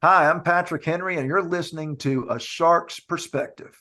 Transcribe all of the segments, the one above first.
Hi, I'm Patrick Henry, and you're listening to A Shark's Perspective.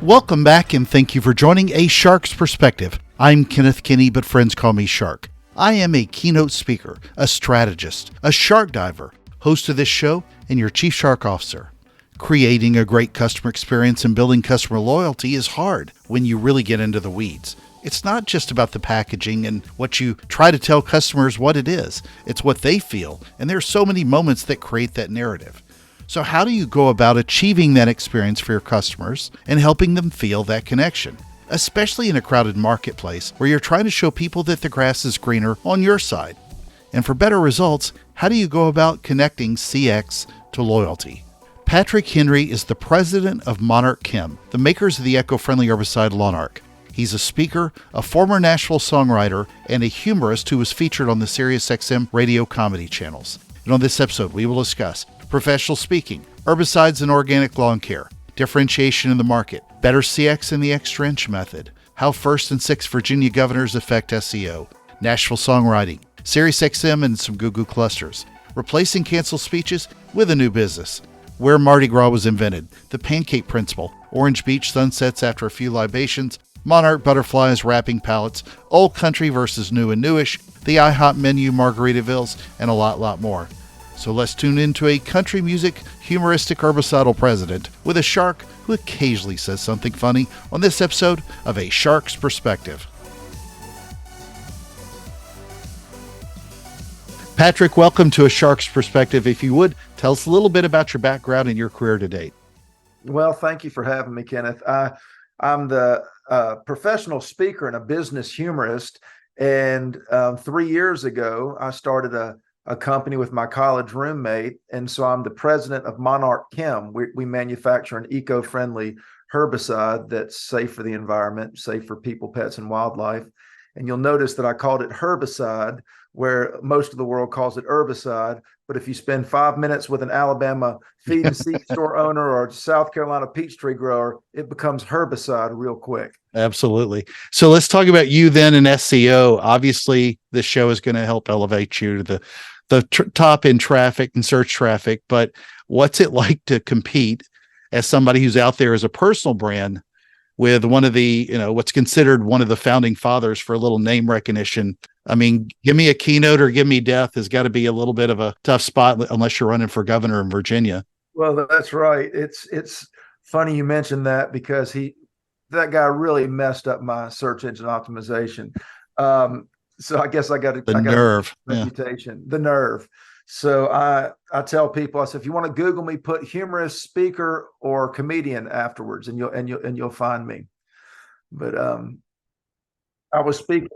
Welcome back, and thank you for joining A Shark's Perspective. I'm Kenneth Kinney, but friends call me Shark. I am a keynote speaker, a strategist, a shark diver, host of this show, and your chief shark officer. Creating a great customer experience and building customer loyalty is hard when you really get into the weeds. It's not just about the packaging and what you try to tell customers what it is. It's what they feel, and there are so many moments that create that narrative. So how do you go about achieving that experience for your customers and helping them feel that connection? Especially in a crowded marketplace where you're trying to show people that the grass is greener on your side. And for better results, how do you go about connecting CX to loyalty? Patrick Henry is the president of Monarchchem, the makers of the eco-friendly herbicide Lonarch. He's a speaker, a former Nashville songwriter, and a humorist who was featured on the SiriusXM Radio Comedy Channels. And on this episode, we will discuss professional speaking, herbicides and organic lawn care, differentiation in the market, better CX in the extra inch method, how 1st and 6th Virginia governors affect SEO, Nashville songwriting, SiriusXM and some Google clusters, replacing canceled speeches with a new business, where Mardi Gras was invented, the pancake principle, Orange Beach sunsets after a few libations, monarch butterflies wrapping pallets, old country versus new and newish, the IHOP menu Margaritavilles, and a lot more. So let's tune into a country music, humoristic herbicidal president with a shark who occasionally says something funny on this episode of A Shark's Perspective. Patrick, welcome to A Shark's Perspective. If you would, tell us a little bit about your background and your career to date. Well, thank you for having me, Kenneth. I'm the professional speaker and a business humorist. And 3 years ago, I started a company with my college roommate. And so I'm the president of Monarchchem. We manufacture an eco-friendly herbicide that's safe for the environment, safe for people, pets, and wildlife. And you'll notice that I called it herbicide, where most of the world calls it herbicide. But if you spend 5 minutes with an Alabama feed and seed store owner or South Carolina peach tree grower, it becomes herbicide real quick. Absolutely. So let's talk about you then in SEO. Obviously, this show is going to help elevate you to the top in traffic and search traffic. But what's it like to compete as somebody who's out there as a personal brand with one of the, what's considered one of the founding fathers for a little name recognition? I mean, give me a keynote or give me death has got to be a little bit of a tough spot unless you're running for governor in Virginia. Well, that's right. It's funny you mentioned that because that guy really messed up my search engine optimization. So I guess I got nerve, reputation, the nerve. So I tell people, I said, if you want to Google me, put humorist, speaker, or comedian afterwards, and you'll find me. But I was speaking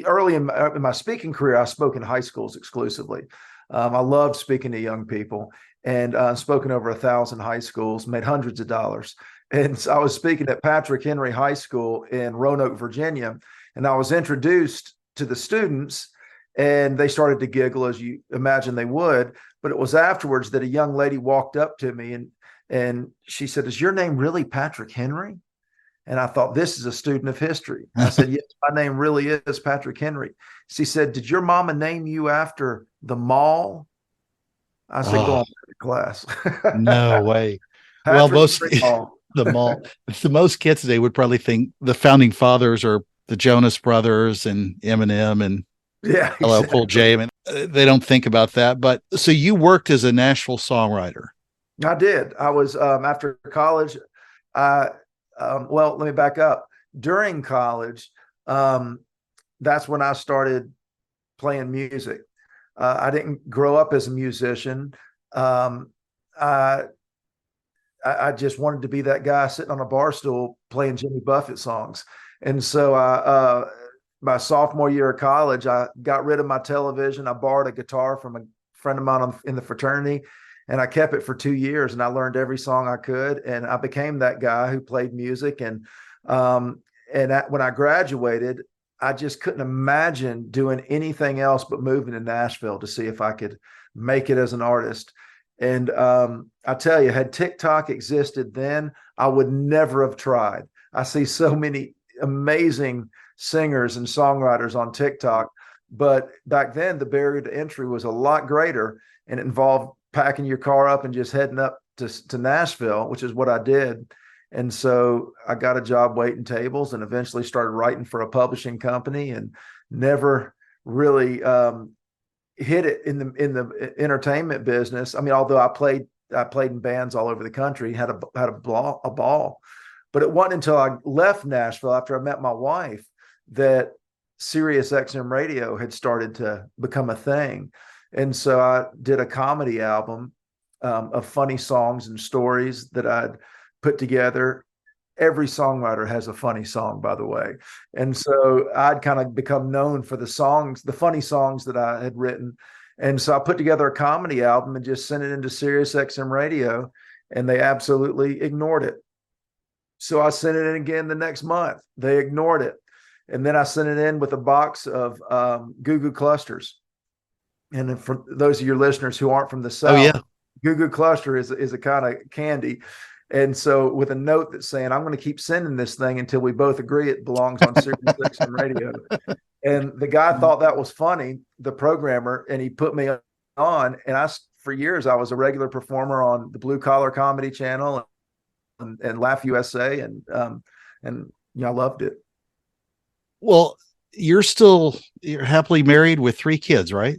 early in my speaking career. I spoke in high schools exclusively. I loved speaking to young people, and spoken over 1,000 high schools, made hundreds of dollars. And so I was speaking at Patrick Henry High School in Roanoke, Virginia, and I was introduced to the students, and they started to giggle, as you imagine they would. But it was afterwards that a young lady walked up to me and she said, "Is your name really Patrick Henry?" And I thought, this is a student of history. I said, "Yes, my name really is Patrick Henry." She said, "Did your mama name you after the mall?" I said, "Go on to class." No way. Patrick Well, the mall. Most kids today would probably think the founding fathers are the Jonas Brothers and Eminem and LL Cool J. I mean, they don't think about that. But so you worked as a Nashville songwriter. I did. I was after college. Well, let me back up. During college, that's when I started playing music. I didn't grow up as a musician. I just wanted to be that guy sitting on a bar stool playing Jimmy Buffett songs. And so my sophomore year of college, I got rid of my television. I borrowed a guitar from a friend of mine in the fraternity, and I kept it for 2 years, and I learned every song I could. And I became that guy who played music. And when I graduated, I just couldn't imagine doing anything else but moving to Nashville to see if I could make it as an artist. And I tell you, had TikTok existed then, I would never have tried. I see so many amazing singers and songwriters on TikTok, but back then the barrier to entry was a lot greater, and it involved packing your car up and just heading up to Nashville, which is what I did. And so I got a job waiting tables and eventually started writing for a publishing company, and never really hit it in the entertainment business. I mean, although I played in bands all over the country, had a ball, but it wasn't until I left Nashville after I met my wife that SiriusXM Radio had started to become a thing. And so I did a comedy album of funny songs and stories that I'd put together. Every songwriter has a funny song, by the way. And so I'd kind of become known for the funny songs that I had written. And so I put together a comedy album and just sent it into SiriusXM Radio, and they absolutely ignored it. So I sent it in again the next month. They ignored it. And then I sent it in with a box of Goo Goo clusters. And for those of your listeners who aren't from the South, Goo Goo cluster is a kind of candy. And so with a note that's saying, I'm going to keep sending this thing until we both agree it belongs on SiriusXM Radio. And the guy thought that was funny, the programmer, and he put me on. And for years, I was a regular performer on the Blue Collar Comedy Channel and Laugh USA. And I loved it. Well, you're happily married with 3 kids, right?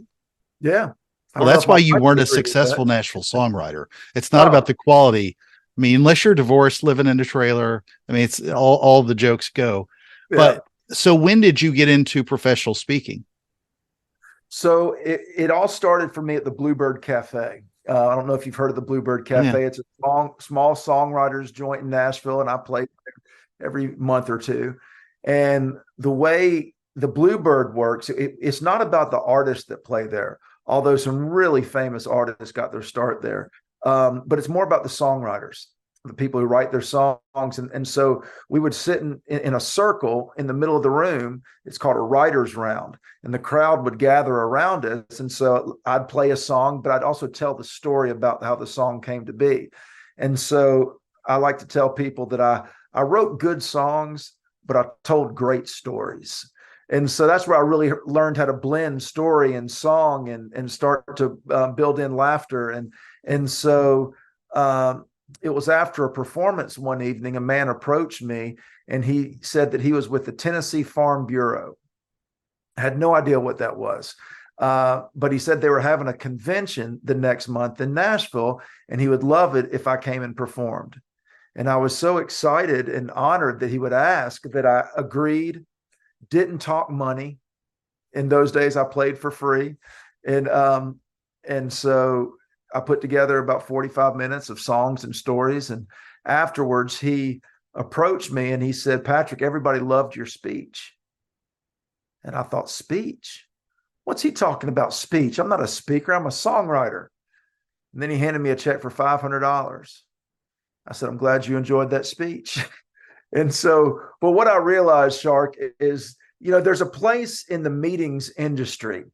Yeah. Well, that's why you weren't a successful Nashville songwriter. It's not about the quality. I mean, unless you're divorced, living in a trailer, I mean, it's all the jokes go. Yeah. But so when did you get into professional speaking? So it all started for me at the Bluebird Cafe. I don't know if you've heard of the Bluebird Cafe. Yeah. It's a small songwriters joint in Nashville, and I play every month or two. And the way the Bluebird works, it's not about the artists that play there, although some really famous artists got their start there. But it's more about the songwriters, the people who write their songs. And so we would sit in a circle in the middle of the room. It's called a writer's round, and the crowd would gather around us. And so I'd play a song, but I'd also tell the story about how the song came to be. And so I like to tell people that I wrote good songs, but I told great stories. And so that's where I really learned how to blend story and song and start to build in laughter. And so it was after a performance one evening, a man approached me and he said that he was with the Tennessee Farm Bureau. I had no idea what that was. But he said they were having a convention the next month in Nashville, and he would love it if I came and performed. And I was so excited and honored that he would ask that I agreed, didn't talk money. In those days, I played for free. And so I put together about 45 minutes of songs and stories. And afterwards, he approached me and he said, "Patrick, everybody loved your speech." And I thought, speech? What's he talking about, speech? I'm not a speaker. I'm a songwriter. And then he handed me a check for $500. I said, "I'm glad you enjoyed that speech." And so, but what I realized, Shark, is, there's a place in the meetings industry.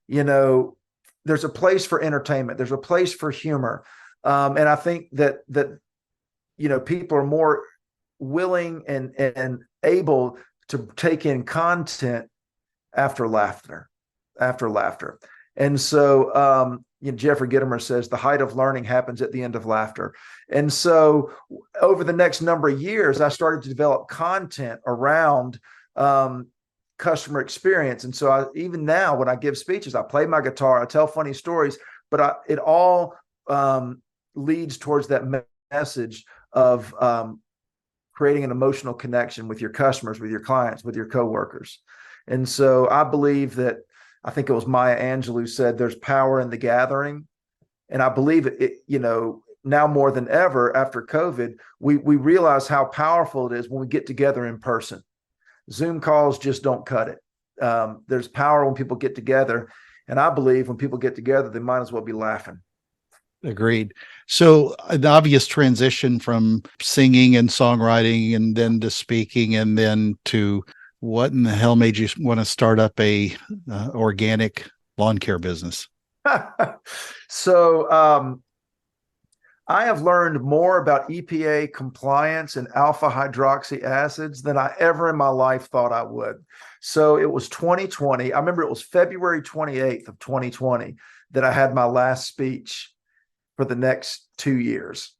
There's a place for entertainment. There's a place for humor. And I think that people are more willing and able to take in content after laughter. And so, Jeffrey Gitomer says the height of learning happens at the end of laughter. And so over the next number of years, I started to develop content around customer experience. And so even now, when I give speeches, I play my guitar, I tell funny stories, but it all leads towards that message of creating an emotional connection with your customers, with your clients, with your coworkers. And so I believe that, I think it was Maya Angelou said, there's power in the gathering. And I believe it, now more than ever after COVID, we realize how powerful it is when we get together in person. Zoom calls just don't cut it. There's power when people get together. And I believe when people get together, they might as well be laughing. Agreed. So an obvious transition from singing and songwriting and then to speaking and then to What in the hell made you want to start up a organic lawn care business? So I have learned more about EPA compliance and alpha hydroxy acids than I ever in my life thought I would. So it was 2020. I remember it was February 28th of 2020 that I had my last speech for the next 2 years.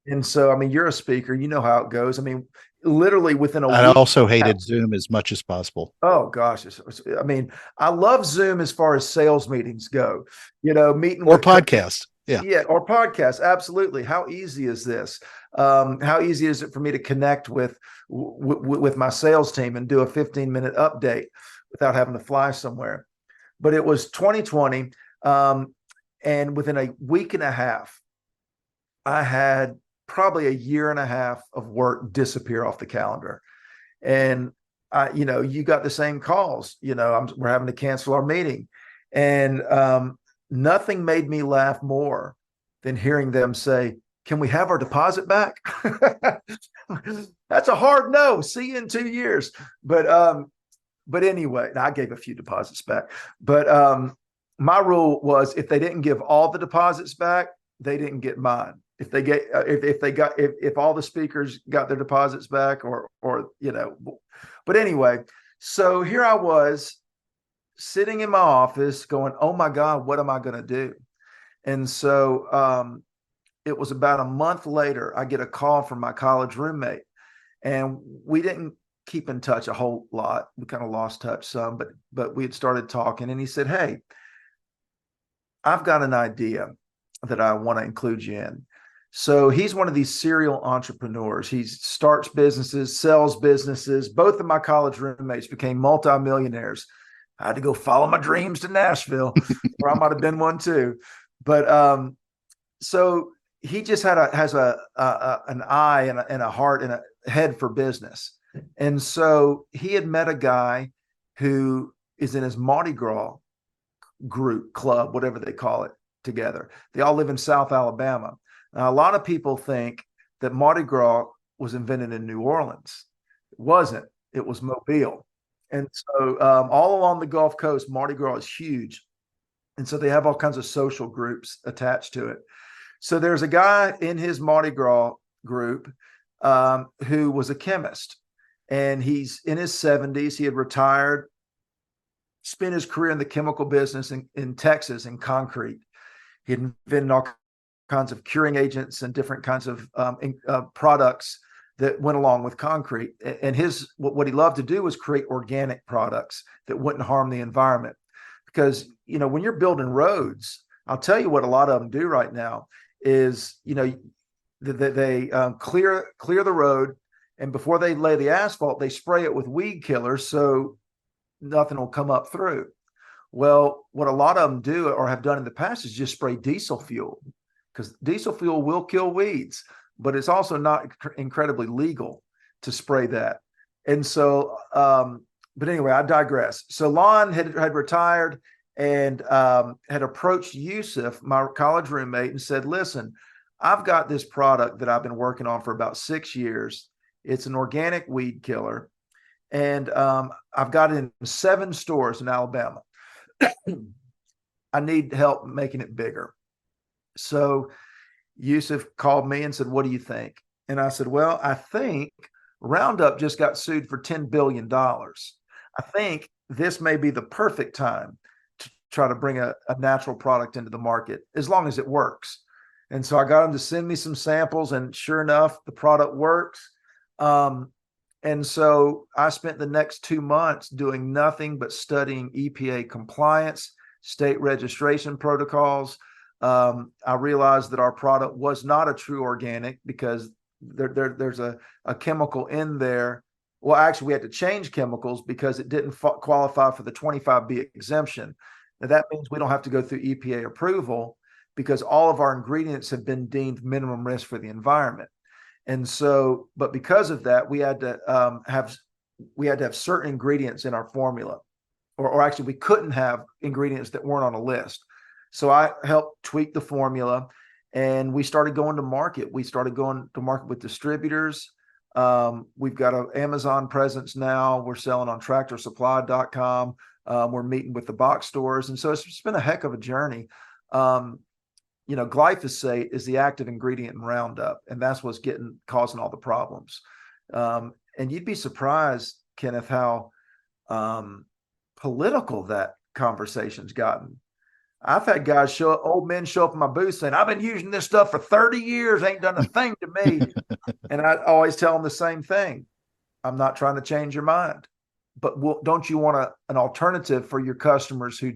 And so, I mean, you're a speaker, you know how it goes. I mean, literally within a I week. also hated Zoom as much as possible. Oh gosh. I mean, I love Zoom as far as sales meetings go, meeting Or with podcast. Yeah. Yeah, or podcast. Absolutely. How easy is this? How easy is it for me to connect with my sales team and do a 15-minute update without having to fly somewhere? But it was 2020, and within a week and a half, I had probably a year and a half of work disappear off the calendar. And you got the same calls. We're having to cancel our meeting, and nothing made me laugh more than hearing them say, "Can we have our deposit back?" That's a hard no. See you in 2 years. But anyway, I gave a few deposits back. But my rule was if they didn't give all the deposits back, they didn't get mine. If all the speakers got their deposits back, but anyway, so here I was sitting in my office going, "Oh my God, what am I going to do?" And so it was about a month later, I get a call from my college roommate, and we didn't keep in touch a whole lot. We kind of lost touch some, but we had started talking, and he said, "Hey, I've got an idea that I want to include you in." So he's one of these serial entrepreneurs. He starts businesses, sells businesses. Both of my college roommates became multimillionaires. I had to go follow my dreams to Nashville, or I might have been one too. But so he just has an eye and a heart and a head for business. And so he had met a guy who is in his Mardi Gras group, club, whatever they call it, together. They all live in South Alabama. Now, a lot of people think that Mardi Gras was invented in New Orleans. It wasn't. It was Mobile. And so all along the Gulf Coast, Mardi Gras is huge. And so they have all kinds of social groups attached to it. So there's a guy in his Mardi Gras group who was a chemist. And he's in his 70s. He had retired, spent his career in the chemical business in Texas in concrete. He had invented all kinds of curing agents and different kinds of products that went along with concrete. And what he loved to do was create organic products that wouldn't harm the environment. Because, when you're building roads, I'll tell you what a lot of them do right now is, they clear the road, and before they lay the asphalt, they spray it with weed killers so nothing will come up through. Well, what a lot of them do or have done in the past is just spray diesel fuel, because diesel fuel will kill weeds, but it's also not incredibly legal to spray that. And so, but anyway, I digress. So Lon had retired and had approached Yusuf, my college roommate, and said, "Listen, I've got this product that I've been working on for about 6 years. It's an organic weed killer. And I've got it in 7 stores in Alabama. I need help making it bigger." So Yusuf called me and said, "What do you think?" And I said, "Well, I think Roundup just got sued for $10 billion. I think this may be the perfect time to try to bring a natural product into the market, as long as it works." And so I got him to send me some samples, and sure enough, the product works. And so I spent the next 2 months doing nothing but studying EPA compliance, state registration protocols. I realized that our product was not a true organic because there's a chemical in there. Well, actually, we had to change chemicals because it didn't qualify for the 25B exemption. Now, that means we don't have to go through EPA approval because all of our ingredients have been deemed minimum risk for the environment. And so, but because of that, we had to have certain ingredients in our formula, or actually we couldn't have ingredients that weren't on a list. So I helped tweak the formula, and we started going to market. We started going to market with distributors. We've got an Amazon presence now. We're selling on tractorsupply.com. We're meeting with the box stores. And so it's been a heck of a journey. Glyphosate is the active ingredient in Roundup, and that's what's causing all the problems. And you'd be surprised, Kenneth, how political that conversation's gotten. I've had guys old men show up in my booth saying, I've been using this stuff for 30 years, ain't done a thing to me. And I always tell them the same thing. I'm not trying to change your mind, but don't you want an alternative for your customers who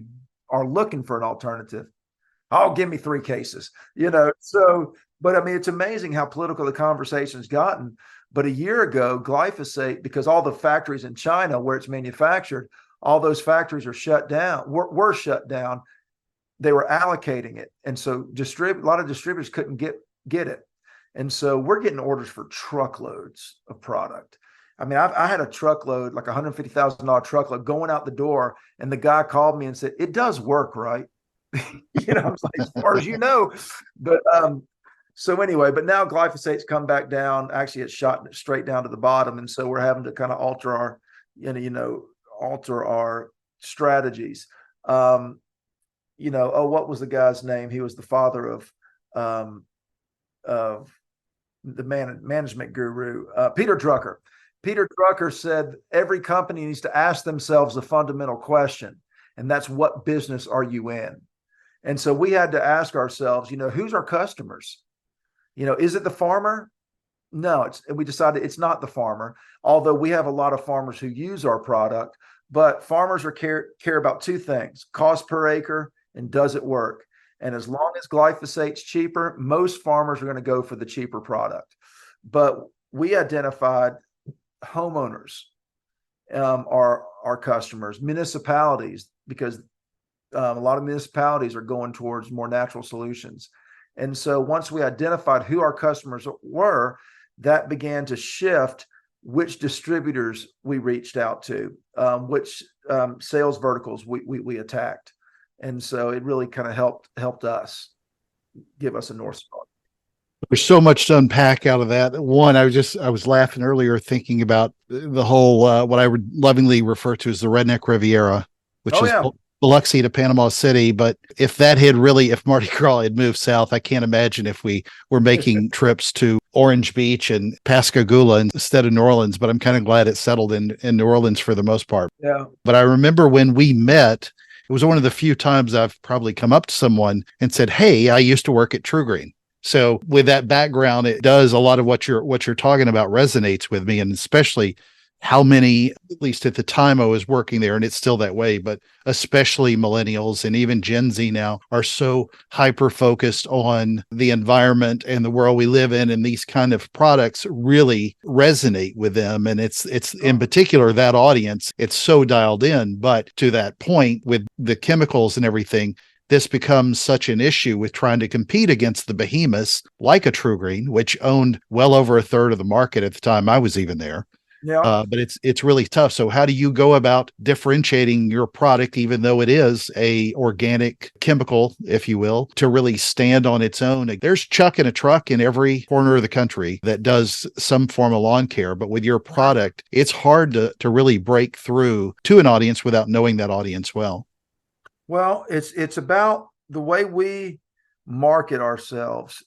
are looking for an alternative? Oh, give me 3 cases, but I mean, it's amazing how political the conversation's gotten. But a year ago, glyphosate, because all the factories in China where it's manufactured, all those factories are shut down, were shut down. They were allocating it. And so a lot of distributors couldn't get it. And so we're getting orders for truckloads of product. I mean, I had a truckload, like $150,000 truckload going out the door. And the guy called me and said, it does work, right? I was like, as far as you know. But so anyway, but now glyphosate's come back down. Actually, it's shot straight down to the bottom. And so we're having to kind of alter our strategies. What was the guy's name? He was the father of the management guru, Peter Drucker. Peter Drucker said every company needs to ask themselves a fundamental question, and that's, what business are you in? And so we had to ask ourselves, who's our customers? Is it the farmer? No, we decided it's not the farmer, although we have a lot of farmers who use our product, but farmers care about 2 things: cost per acre and does it work? And as long as glyphosate's cheaper, most farmers are going to go for the cheaper product. But we identified homeowners are our customers, municipalities, because a lot of municipalities are going towards more natural solutions. And so once we identified who our customers were, that began to shift which distributors we reached out to, which sales verticals we attacked. And so it really kind of helped us give us a North Star. There's so much to unpack out of that. One, I was laughing earlier thinking about the whole, what I would lovingly refer to as the Redneck Riviera, which is Biloxi to Panama City. But if Mardi Gras had moved south, I can't imagine if we were making trips to Orange Beach and Pascagoula instead of New Orleans. But I'm kind of glad it settled in New Orleans for the most part. Yeah. But I remember when we met, it was one of the few times I've probably come up to someone and said, hey, I used to work at True Green. So with that background, it does a lot of what you're talking about resonates with me, and especially how many, at least at the time I was working there, and it's still that way, but especially millennials and even Gen Z now are so hyper-focused on the environment and the world we live in, and these kind of products really resonate with them. And it's in particular, that audience, it's so dialed in. But to that point, with the chemicals and everything, this becomes such an issue with trying to compete against the behemoths like a True Green, which owned well over a third of the market at the time I was even there. Yeah. But it's really tough. So how do you go about differentiating your product, even though it is a organic chemical, if you will, to really stand on its own? There's Chuck in a truck in every corner of the country that does some form of lawn care. But with your product, it's hard to really break through to an audience without knowing that audience well. Well, it's about the way we market ourselves.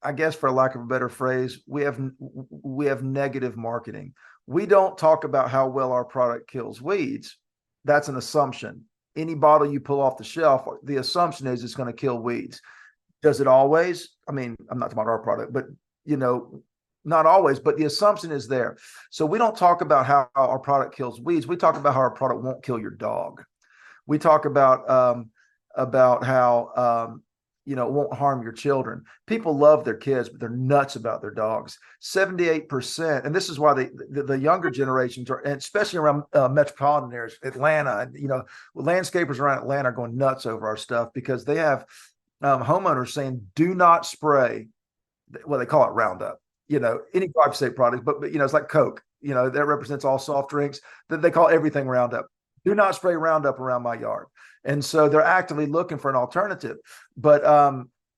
I guess, for lack of a better phrase, we have negative marketing. We don't talk about how well our product kills weeds. That's an assumption. Any bottle you pull off the shelf, the assumption is it's going to kill weeds. Does it always? I mean, I'm not talking about our product, but not always, but the assumption is there. So we don't talk about how our product kills weeds. We talk about how our product won't kill your dog. We talk about how it won't harm your children. People love their kids, but they're nuts about their dogs. 78%, and this is why the younger generations are, and especially around metropolitan areas, Atlanta, landscapers around Atlanta are going nuts over our stuff because they have homeowners saying, do not spray. Well, they call it Roundup. Any glyphosate product, but it's like Coke, that represents all soft drinks, that they call everything Roundup. Do not spray Roundup around my yard. And so they're actively looking for an alternative. But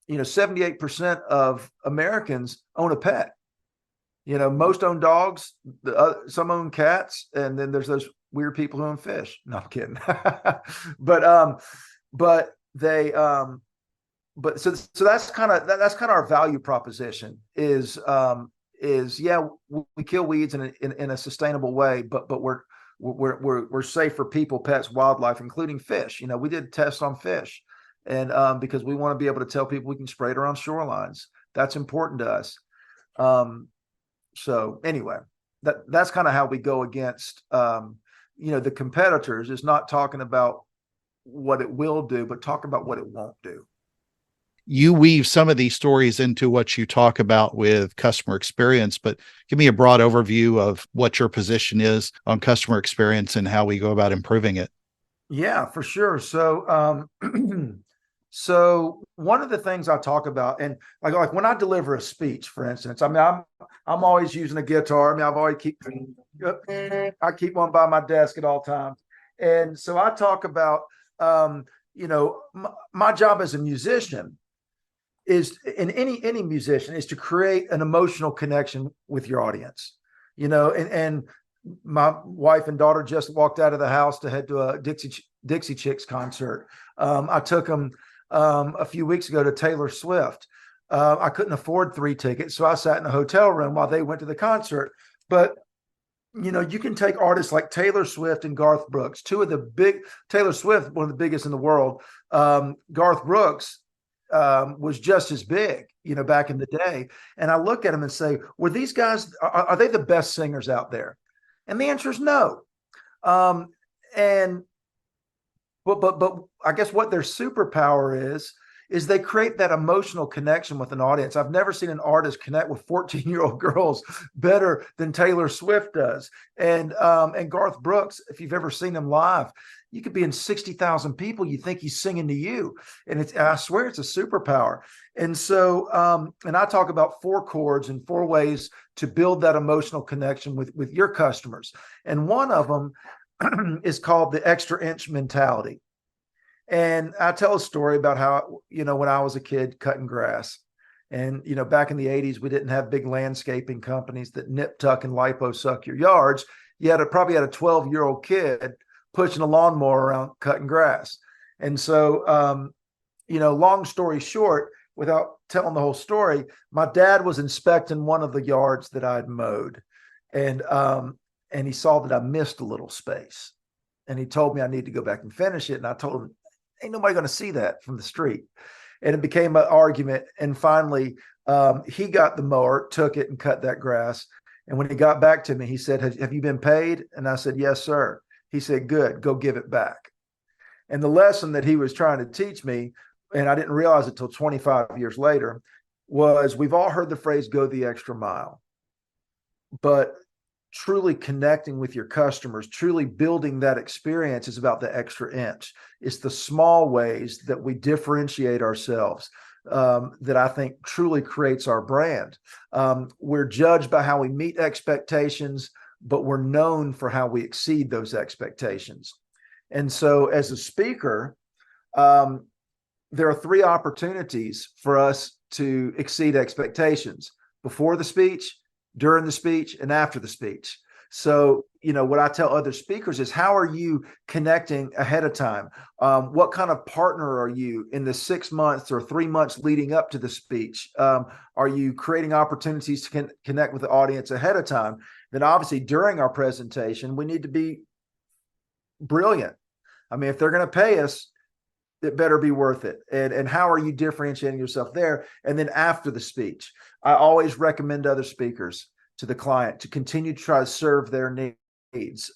78% of Americans own a pet. Most own dogs, some own cats, and then there's those weird people who own fish. No, I'm kidding. but they but so that's kind of our value proposition is yeah, we kill weeds in a sustainable way, but we're safe for people, pets, wildlife, including fish. We did tests on fish, and because we want to be able to tell people we can spray it around shorelines. That's important to us. So anyway, that's kind of how we go against the competitors, is not talking about what it will do, but talking about what it won't do. You weave some of these stories into what you talk about with customer experience, but give me a broad overview of what your position is on customer experience and how we go about improving it. Yeah, for sure. So, so one of the things I talk about, and like when I deliver a speech, for instance, I mean, I'm always using a guitar. I mean, I keep one by my desk at all times. And so I talk about, my job as a musician is, in any musician, is to create an emotional connection with your audience, and my wife and daughter just walked out of the house to head to a Dixie Chicks concert. I took them a few weeks ago to Taylor Swift. I couldn't afford 3 tickets, so I sat in a hotel room while they went to the concert. But you can take artists like Taylor Swift and Garth Brooks, Taylor Swift, one of the biggest in the world. Garth Brooks was just as big, back in the day. And I look at them and say, were these guys, are they the best singers out there? And the answer is no. But I guess what their superpower is they create that emotional connection with an audience. I've never seen an artist connect with 14-year-old girls better than Taylor Swift does. And Garth Brooks, if you've ever seen him live, you could be in 60,000 people, you think he's singing to you. And I swear it's a superpower. And so, and I talk about 4 chords and 4 ways to build that emotional connection with your customers. And one of them is called the extra inch mentality. And I tell a story about how, when I was a kid cutting grass, and, back in the 80s, we didn't have big landscaping companies that nip, tuck, and lipo-suck your yards. You probably had a 12-year-old kid pushing a lawnmower around cutting grass. And so, long story short, without telling the whole story, my dad was inspecting one of the yards that I'd mowed. And he saw that I missed a little space. And he told me I need to go back and finish it. And I told him, ain't nobody going to see that from the street. And it became an argument. And finally, he got the mower, took it, and cut that grass. And when he got back to me, he said, have you been paid? And I said, yes, sir. He said, good, go give it back. And the lesson that he was trying to teach me, and I didn't realize it till 25 years later, was we've all heard the phrase, go the extra mile. But truly connecting with your customers, truly building that experience is about the extra inch. It's the small ways that we differentiate ourselves that I think truly creates our brand. We're judged by how we meet expectations, but we're known for how we exceed those expectations. And so as a speaker, there are 3 opportunities for us to exceed expectations: before the speech, during the speech, and after the speech. So, what I tell other speakers is, how are you connecting ahead of time? What kind of partner are you in the 6 months or 3 months leading up to the speech? Are you creating opportunities to connect with the audience ahead of time? Then obviously during our presentation, we need to be brilliant. I mean, if they're going to pay us, it better be worth it. And how are you differentiating yourself there? And then after the speech, I always recommend other speakers to the client to continue to try to serve their needs.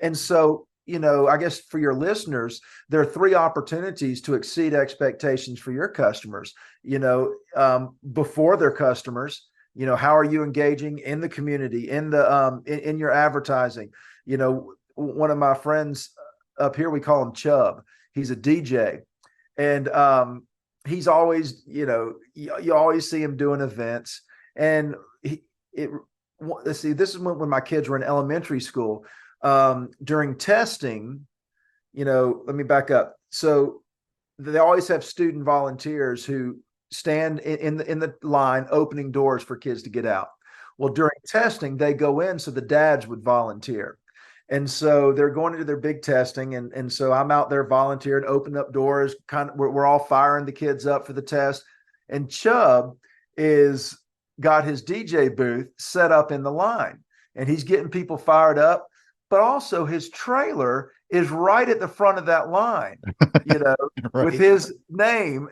And so, I guess for your listeners, there are 3 opportunities to exceed expectations for your customers. Before their customers, how are you engaging in the community, in the in your advertising? One of my friends up here, we call him Chubb. He's a DJ, and he's always, you always see him doing events. And let's see, this is when my kids were in elementary school. During testing, let me back up. So they always have student volunteers who stand in the line opening doors for kids to get out. Well, during testing, they go in so the dads would volunteer. And so they're going into their big testing. And so I'm out there volunteering, opening up doors, we're all firing the kids up for the test. And Chubb is got his DJ booth set up in the line, and he's getting people fired up. But also his trailer is right at the front of that line, Right. with his name,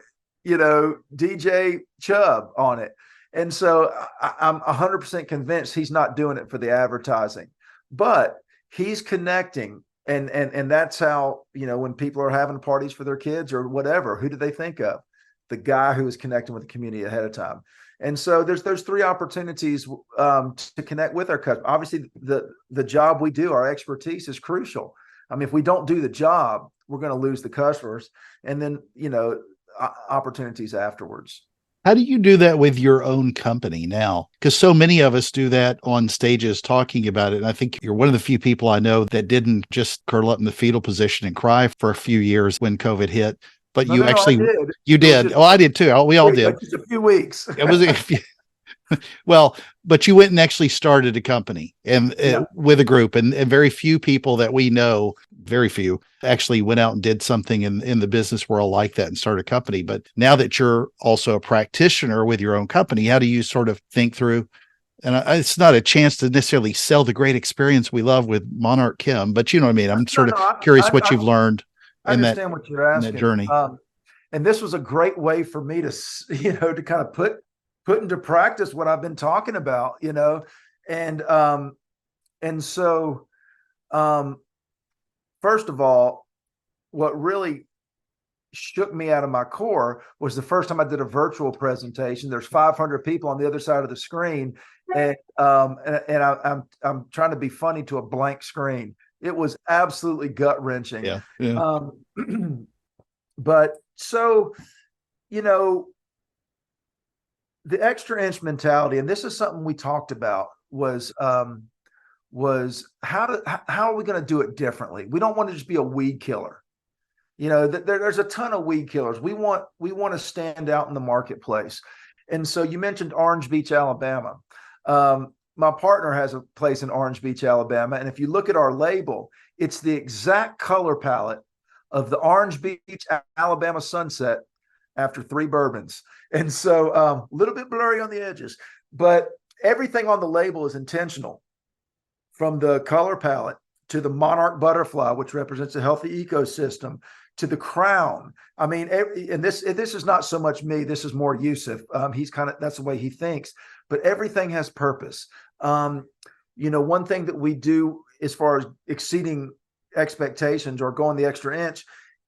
DJ Chubb on it. And so I'm 100% convinced he's not doing it for the advertising, but he's connecting. And that's how, when people are having parties for their kids or whatever, who do they think of? The guy who is connecting with the community ahead of time. And so there's those three opportunities to connect with our customers. Obviously, the job we do, our expertise is crucial. I mean, if we don't do the job, we're going to lose the customers, and then, opportunities afterwards. How do you do that with your own company now? Because so many of us do that on stages talking about it. And I think you're one of the few people I know that didn't just curl up in the fetal position and cry for a few years when COVID hit. But you did. Well, I did too. We all did. Just a few weeks. It was a few. Well, but you went and actually started a company and with a group, and very few people that we know, very few, actually went out and did something in the business world like that and started a company. But now that you're also a practitioner with your own company, how do you sort of think through? And it's not a chance to necessarily sell the great experience we love with Monarchchem, but you know what I mean? I'm sort of curious what you've learned. I understand what you're asking. In that journey. And this was a great way for me to, to kind of put into practice what I've been talking about, and so, first of all, what really shook me out of my core was the first time I did a virtual presentation. There's 500 people on the other side of the screen, and I'm trying to be funny to a blank screen. It was absolutely gut wrenching. Yeah. But so, the extra inch mentality, and this is something we talked about, was how are we going to do it differently? We don't want to just be a weed killer. There's a ton of weed killers. We want to stand out in the marketplace. And so you mentioned Orange Beach, Alabama. My partner has a place in Orange Beach, Alabama. And if you look at our label, it's the exact color palette of the Orange Beach, Alabama sunset after 3 bourbons. And so a little bit blurry on the edges, but everything on the label is intentional, from the color palette to the monarch butterfly, which represents a healthy ecosystem, to the crown. I mean, and this is not so much me. This is more Yusuf. He's that's the way he thinks, but everything has purpose. One thing that we do as far as exceeding expectations or going the extra inch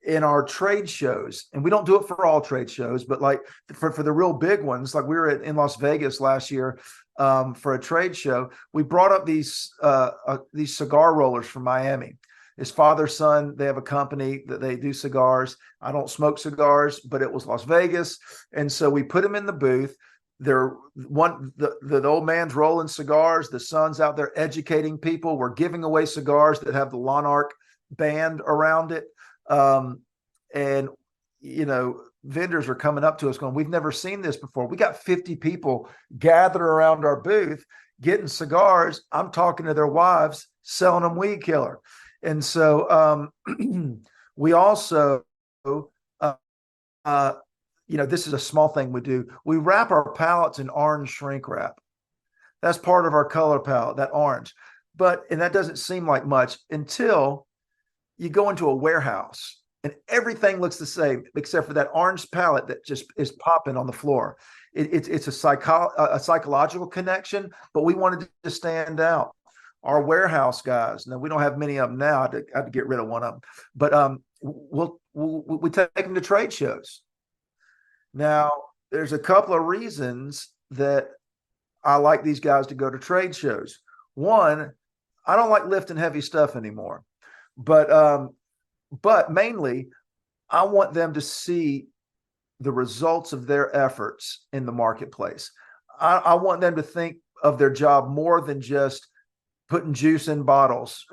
in our trade shows, and we don't do it for all trade shows, but like for the real big ones, like we were in Las Vegas last year for a trade show. We brought up these cigar rollers from Miami. His father, son, they have a company that they do cigars. I don't smoke cigars, but it was Las Vegas. And so we put them in the booth. The old man's rolling cigars. The son's out there educating people. We're giving away cigars that have the Lonarch band around it. And vendors are coming up to us going, we've never seen this before. We got 50 people gathered around our booth getting cigars. I'm talking to their wives, selling them weed killer. And so we also, this is a small thing we do. We wrap our pallets in orange shrink wrap. That's part of our color palette, that orange. And that doesn't seem like much until you go into a warehouse and everything looks the same except for that orange palette that just is popping on the floor. It's a psychological connection, but we wanted to stand out. Our warehouse guys, now we don't have many of them now. I had to get rid of one of them, but we take them to trade shows. Now, there's a couple of reasons that I like these guys to go to trade shows. One, I don't like lifting heavy stuff anymore, but mainly I want them to see the results of their efforts in the marketplace. I want them to think of their job more than just putting juice in bottles,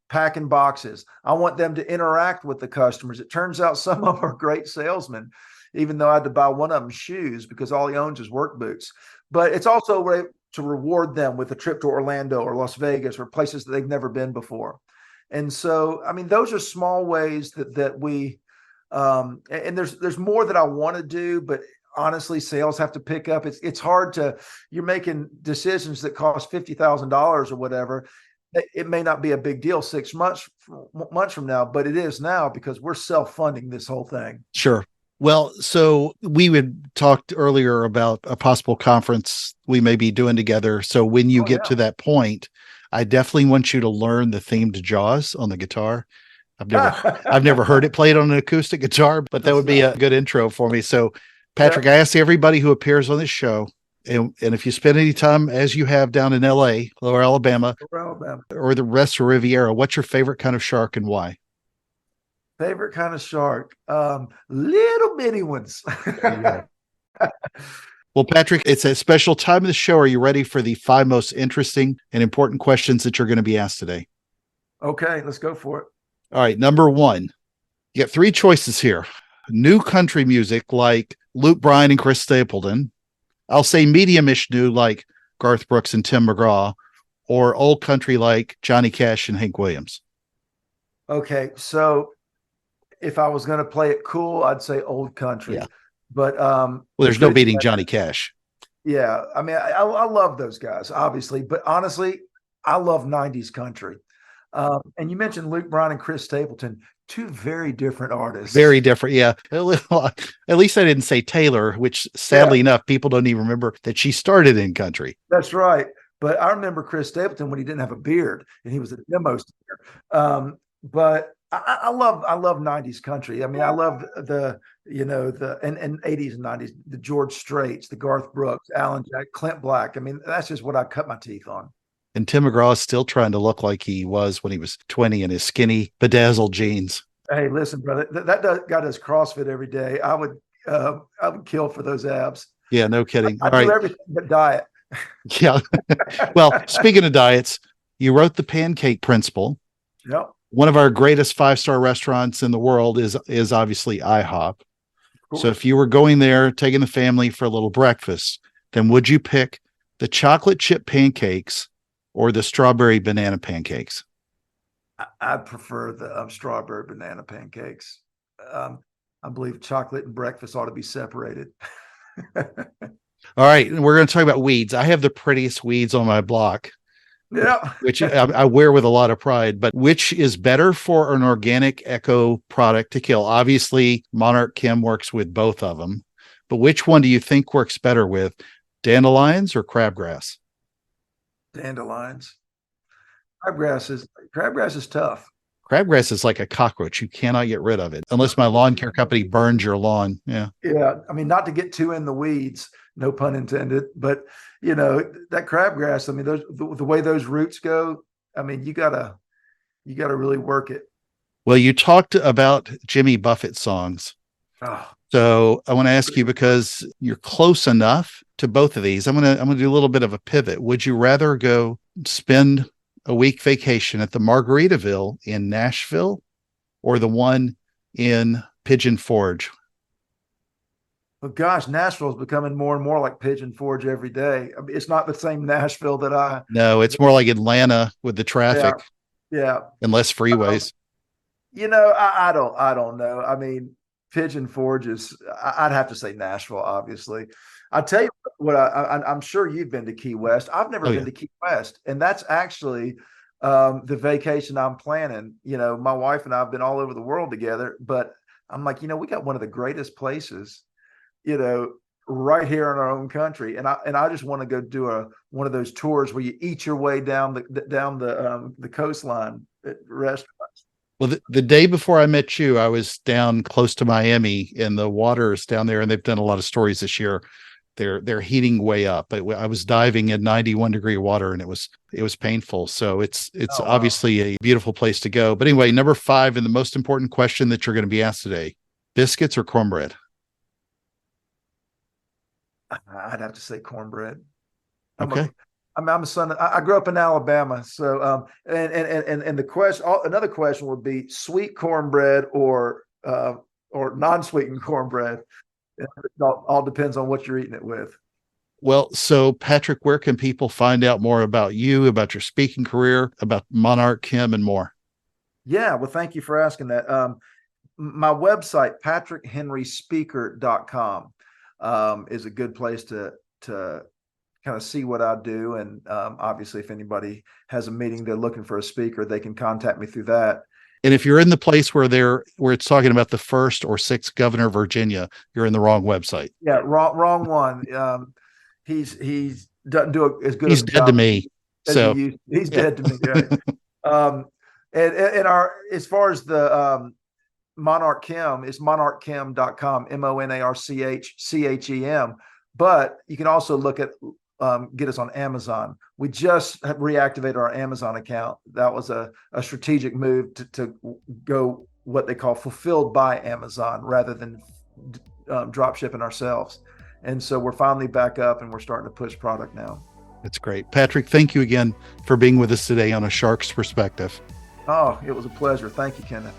packing boxes. I want them to interact with the customers. It turns out some of them are great salesmen. even though I had to buy one of them shoes because all he owns is work boots. But it's also a way to reward them with a trip to Orlando or Las Vegas or places that they've never been before. And so, I mean, those are small ways that we, and there's more that I want to do, but honestly, sales have to pick up. It's hard you're making decisions that cost $50,000 or whatever. It may not be a big deal 6 months from now, but it is now because we're self-funding this whole thing. Sure. Well, so we had talked earlier about a possible conference we may be doing together. So when you get to that point, I definitely want you to learn the theme to Jaws on the guitar. I've never heard it played on an acoustic guitar, but that would be a good intro for me. So Patrick, I ask everybody who appears on this show, and if you spend any time as you have down in LA, Lower Alabama, or the rest of Riviera, what's your favorite kind of shark and why? Favorite kind of shark? Little bitty ones. Well, Patrick, it's a special time of the show. Are you ready for the 5 most interesting and important questions that you're going to be asked today? Okay, let's go for it. All right. Number 1, you got 3 choices here. New country music like Luke Bryan and Chris Stapleton. I'll say medium-ish new like Garth Brooks and Tim McGraw, or old country like Johnny Cash and Hank Williams. Okay, so if I was going to play it cool, I'd say old country. Yeah. But well, there's no beating Johnny Cash. Yeah, I mean, I love those guys, obviously, but honestly, I love 90s country. And you mentioned Luke Bryan and Chris Stapleton, 2 very different artists. Very different, yeah. At least I didn't say Taylor, which sadly enough, people don't even remember that she started in country. That's right. But I remember Chris Stapleton when he didn't have a beard and he was a demo singer. But I love 90s country. I mean, I love the 80s and 90s, the George Straits, the Garth Brooks, Alan Jack, Clint Black. I mean, that's just what I cut my teeth on. And Tim McGraw is still trying to look like he was when he was 20 in his skinny, bedazzled jeans. Hey, listen, brother, that guy does CrossFit every day. I would kill for those abs. Yeah, no kidding. I do everything but diet. Yeah. Well, speaking of diets, you wrote The Pancake Principle. Yep. One of our greatest 5-star restaurants in the world is obviously IHOP. So if you were going there, taking the family for a little breakfast, then would you pick the chocolate chip pancakes or the strawberry banana pancakes? I prefer the strawberry banana pancakes. I believe chocolate and breakfast ought to be separated. All right. We're going to talk about weeds. I have the prettiest weeds on my block. Yeah. Which I wear with a lot of pride, but which is better for an organic eco product to kill? Obviously, Monarchchem works with both of them, but which one do you think works better with dandelions or crabgrass? Dandelions. Crabgrass is tough. Crabgrass is like a cockroach. You cannot get rid of it unless my lawn care company burns your lawn. Yeah. Yeah. I mean, not to get too in the weeds, no pun intended, but that crabgrass, I mean, the way those roots go, I mean, you gotta really work it. Well, you talked about Jimmy Buffett songs. Oh. So I want to ask you, because you're close enough to both of these, I'm gonna do a little bit of a pivot. Would you rather go spend a week vacation at the Margaritaville in Nashville or the one in Pigeon Forge? Well, gosh, Nashville is becoming more and more like Pigeon Forge every day. I mean, it's not the same Nashville that No, it's more like Atlanta with the traffic. Yeah. And less freeways. I don't know. I mean, Pigeon Forge I'd have to say Nashville, obviously. I'll tell you what, I'm sure you've been to Key West. I've never been to Key West. And that's actually the vacation I'm planning. My wife and I have been all over the world together, but I'm like, we got one of the greatest places, right here in our own country. And I just want to go do one of those tours where you eat your way down the coastline at restaurants. Well, the day before I met you, I was down close to Miami, and the waters down there, and they've done a lot of stories this year. They're heating way up. I was diving in 91-degree water, and it was painful. So it's obviously a beautiful place to go. But anyway, number 5, and the most important question that you're going to be asked today: biscuits or cornbread? I'd have to say cornbread. Okay. I'm a son. I grew up in Alabama, so and the question, another question would be sweet cornbread or non-sweetened cornbread. It all depends on what you're eating it with. Well, so Patrick, where can people find out more about you, about your speaking career, about Monarchchem, and more? Yeah, well, thank you for asking that. My website, patrickhenryspeaker.com, is a good place to kind of see what I do. And obviously, if anybody has a meeting, they're looking for a speaker, they can contact me through that. And if you're in the place where it's talking about the 1st or 6th governor of Virginia, you're in the wrong website. Yeah, wrong one. He's doesn't do as good. He's dead to me. So he's dead to me. Right? And our, as far as the Monarchchem, it's monarchchem.com, MONARCHCHEM. But you can also look at get us on Amazon. We just reactivated our Amazon account. That was a strategic move to go what they call fulfilled by Amazon rather than drop shipping ourselves. And so we're finally back up and we're starting to push product now. That's great. Patrick, thank you again for being with us today on A Shark's Perspective. Oh, it was a pleasure. Thank you, Kenneth.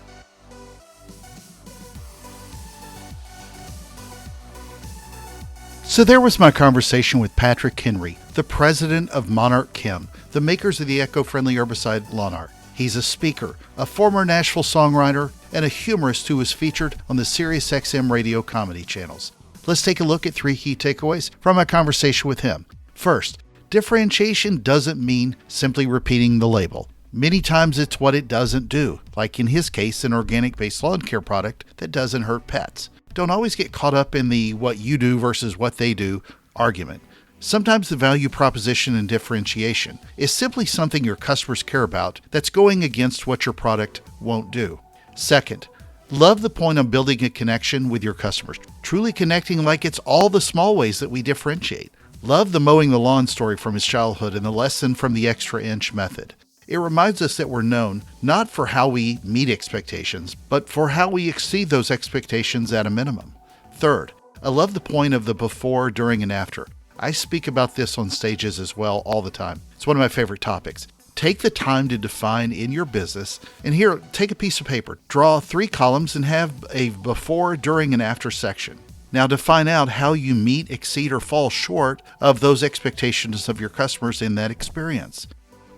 So there was my conversation with Patrick Henry, the president of Monarchchem, the makers of the eco-friendly herbicide Lonarch. He's a speaker, a former Nashville songwriter, and a humorist who was featured on the SiriusXM Radio Comedy Channels. Let's take a look at 3 key takeaways from my conversation with him. First, differentiation doesn't mean simply repeating the label. Many times it's what it doesn't do, like in his case, an organic-based lawn care product that doesn't hurt pets. Don't always get caught up in the what you do versus what they do argument. Sometimes the value proposition and differentiation is simply something your customers care about that's going against what your product won't do. Second, love the point of building a connection with your customers, truly connecting like it's all the small ways that we differentiate. Love the mowing the lawn story from his childhood and the lesson from the extra inch method. It reminds us that we're known not for how we meet expectations, but for how we exceed those expectations at a minimum. Third, I love the point of the before, during, and after. I speak about this on stages as well all the time. It's one of my favorite topics. Take the time to define in your business, and here, take a piece of paper, draw 3 columns, and have a before, during, and after section. Now, to find out how you meet, exceed, or fall short of those expectations of your customers in that experience.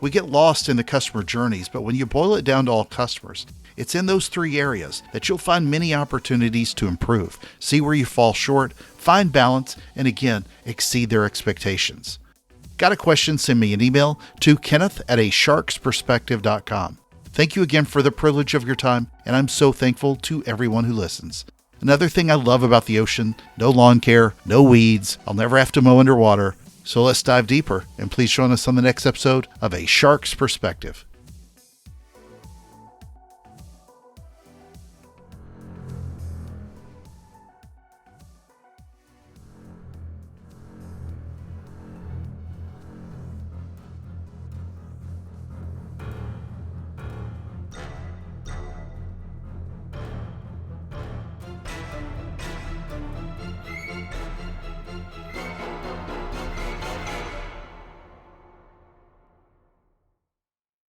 We get lost in the customer journeys, but when you boil it down to all customers, it's in those 3 areas that you'll find many opportunities to improve, see where you fall short, find balance, and again, exceed their expectations. Got a question? Send me an email to kenneth@asharksperspective.com. Thank you again for the privilege of your time, and I'm so thankful to everyone who listens. Another thing I love about the ocean, no lawn care, no weeds, I'll never have to mow underwater. So let's dive deeper, and please join us on the next episode of A Shark's Perspective.